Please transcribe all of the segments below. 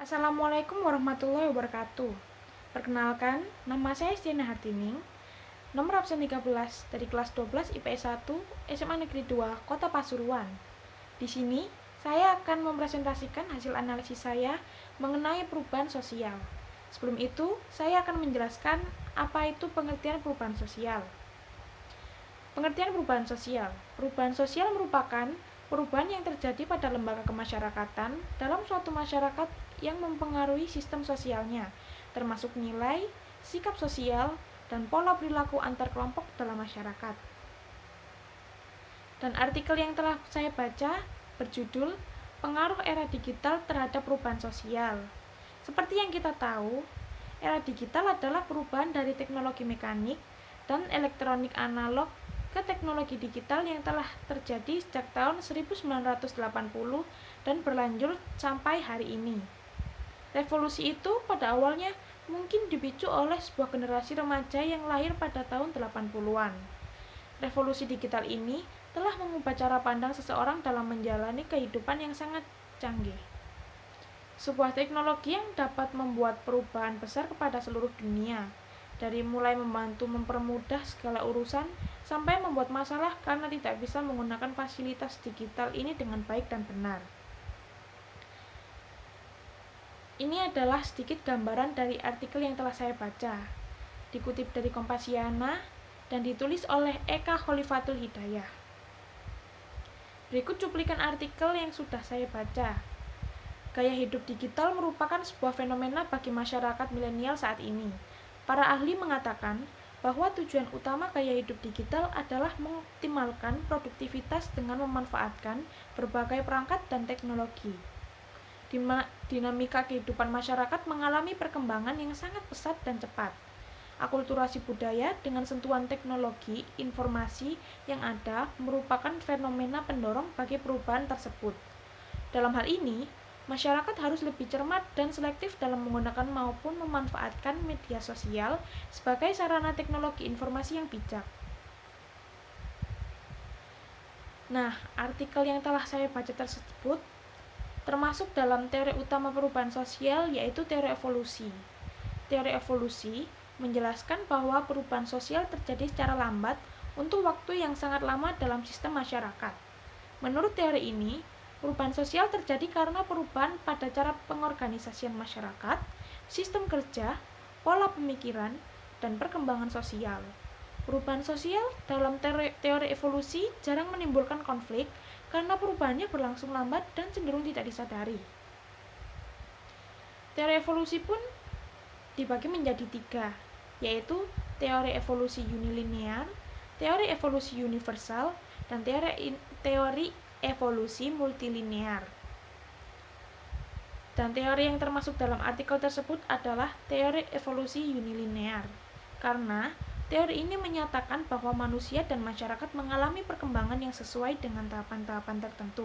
Assalamualaikum warahmatullahi wabarakatuh. Perkenalkan, nama saya Stiana Hartining, nomor absen 13 dari kelas 12 IPS 1 SMA Negeri 2 Kota Pasuruan. Di sini, saya akan mempresentasikan hasil analisis saya mengenai perubahan sosial. Sebelum itu, saya akan menjelaskan apa itu pengertian perubahan sosial. Pengertian perubahan sosial. Perubahan sosial merupakan perubahan yang terjadi pada lembaga kemasyarakatan dalam suatu masyarakat yang mempengaruhi sistem sosialnya, termasuk nilai, sikap sosial, dan pola perilaku antar kelompok dalam masyarakat. Dan artikel yang telah saya baca berjudul Pengaruh Era Digital Terhadap Perubahan Sosial. Seperti yang kita tahu, era digital adalah perubahan dari teknologi mekanik dan elektronik analog ke teknologi digital yang telah terjadi sejak tahun 1980 dan berlanjut sampai hari ini. Revolusi itu pada awalnya mungkin dipicu oleh sebuah generasi remaja yang lahir pada tahun 80-an. Revolusi digital ini telah mengubah cara pandang seseorang dalam menjalani kehidupan yang sangat canggih. Sebuah teknologi yang dapat membuat perubahan besar kepada seluruh dunia, dari mulai membantu mempermudah segala urusan sampai membuat masalah karena tidak bisa menggunakan fasilitas digital ini dengan baik dan benar. Ini adalah sedikit gambaran dari artikel yang telah saya baca, dikutip dari Kompasiana dan ditulis oleh Eka Khalifatul Hidayah. Berikut cuplikan artikel yang sudah saya baca. Gaya hidup digital merupakan sebuah fenomena bagi masyarakat milenial saat ini. Para ahli mengatakan bahwa tujuan utama gaya hidup digital adalah mengoptimalkan produktivitas dengan memanfaatkan berbagai perangkat dan teknologi. Dinamika kehidupan masyarakat mengalami perkembangan yang sangat pesat dan cepat. Akulturasi budaya dengan sentuhan teknologi informasi yang ada merupakan fenomena pendorong bagi perubahan tersebut. Dalam hal ini, masyarakat harus lebih cermat dan selektif dalam menggunakan maupun memanfaatkan media sosial sebagai sarana teknologi informasi yang bijak. Nah, artikel yang telah saya baca tersebut termasuk dalam teori utama perubahan sosial, yaitu teori evolusi. Teori evolusi menjelaskan bahwa perubahan sosial terjadi secara lambat untuk waktu yang sangat lama dalam sistem masyarakat. Menurut teori ini, perubahan sosial terjadi karena perubahan pada cara pengorganisasian masyarakat, sistem kerja, pola pemikiran, dan perkembangan sosial. Perubahan sosial dalam teori evolusi jarang menimbulkan konflik karena perubahannya berlangsung lambat dan cenderung tidak disadari. Teori evolusi pun dibagi menjadi 3, yaitu teori evolusi unilinear, teori evolusi universal, dan teori evolusi multilinear. Dan teori yang termasuk dalam artikel tersebut adalah teori evolusi unilinear, karena teori ini menyatakan bahwa manusia dan masyarakat mengalami perkembangan yang sesuai dengan tahapan-tahapan tertentu.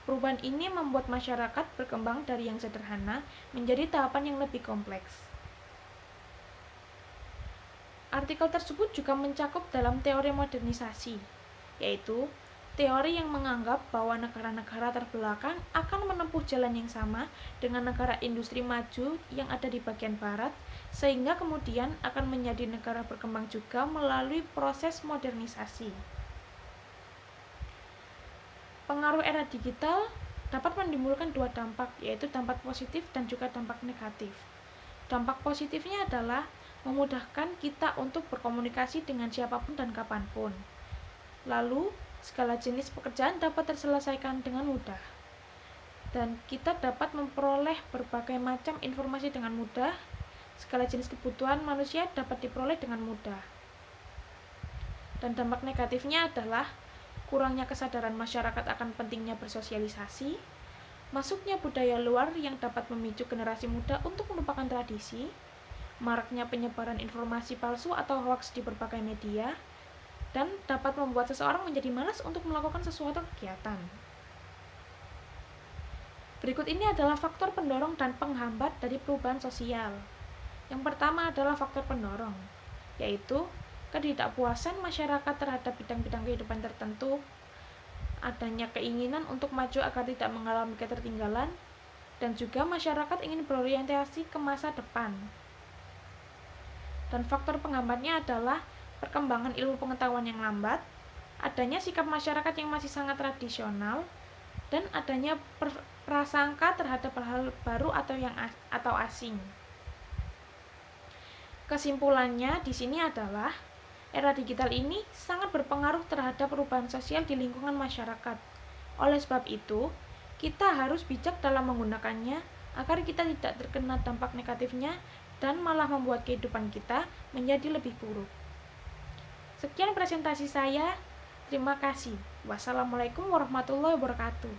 Perubahan ini membuat masyarakat berkembang dari yang sederhana menjadi tahapan yang lebih kompleks. Artikel tersebut juga mencakup dalam teori modernisasi, yaitu teori yang menganggap bahwa negara-negara terbelakang akan menempuh jalan yang sama dengan negara industri maju yang ada di bagian barat, sehingga kemudian akan menjadi negara berkembang juga melalui proses modernisasi. Pengaruh era digital dapat menimbulkan 2 dampak, yaitu dampak positif dan juga dampak negatif. Dampak positifnya adalah memudahkan kita untuk berkomunikasi dengan siapapun dan kapanpun. Lalu, segala jenis pekerjaan dapat terselesaikan dengan mudah. Dan kita dapat memperoleh berbagai macam informasi dengan mudah. Segala jenis kebutuhan manusia dapat diperoleh dengan mudah. Dan dampak negatifnya adalah kurangnya kesadaran masyarakat akan pentingnya bersosialisasi, masuknya budaya luar yang dapat memicu generasi muda untuk melupakan tradisi, maraknya penyebaran informasi palsu atau hoaks di berbagai media, dan dapat membuat seseorang menjadi malas untuk melakukan sesuatu kegiatan. Berikut ini adalah faktor pendorong dan penghambat dari perubahan sosial. Yang pertama adalah faktor pendorong, yaitu ketidakpuasan masyarakat terhadap bidang-bidang kehidupan tertentu, adanya keinginan untuk maju agar tidak mengalami ketertinggalan, dan juga masyarakat ingin berorientasi ke masa depan. Dan faktor penghambatnya adalah perkembangan ilmu pengetahuan yang lambat, adanya sikap masyarakat yang masih sangat tradisional, dan adanya prasangka terhadap hal baru atau asing. Kesimpulannya di sini adalah era digital ini sangat berpengaruh terhadap perubahan sosial di lingkungan masyarakat. Oleh sebab itu, kita harus bijak dalam menggunakannya agar kita tidak terkena dampak negatifnya dan malah membuat kehidupan kita menjadi lebih buruk. Sekian presentasi saya. Terima kasih. Wassalamualaikum warahmatullahi wabarakatuh.